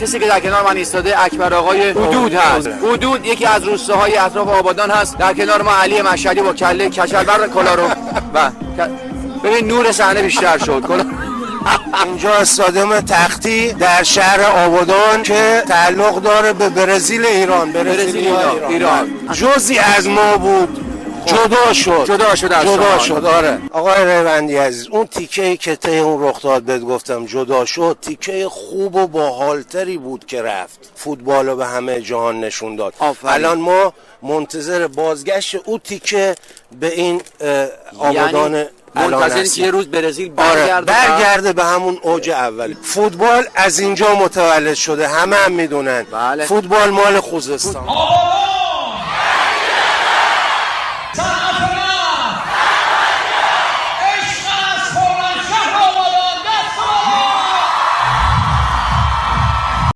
کسی که در کنار من ایستاده اکبر آقای حدود هست. حدود یکی از روستاهای اطراف آبادان هست. در کنار ما علی مشهدی با کله کچلبر کلا رو و ببین نور صحنه بیشتر شد. اینجا استادیوم تختی در شهر آبادان که تعلق داره به برزیل ایران. ایران جزئی از ما بود، جدا شد. آره آقای ریوندی عزیز، اون تیکه‌ای که طی اون رخداد بهت گفتم جدا شد، تیکه خوب و باحالتری بود که رفت فوتبالو به همه جهان نشون داد. الان ما منتظر بازگشت اون تیکه به این آبادان، یعنی منتظریم که یه روز برزیل برگرده به همون اوج اولی. فوتبال از اینجا متولد شده، همه هم میدونن. بله. فوتبال مال خوزستان.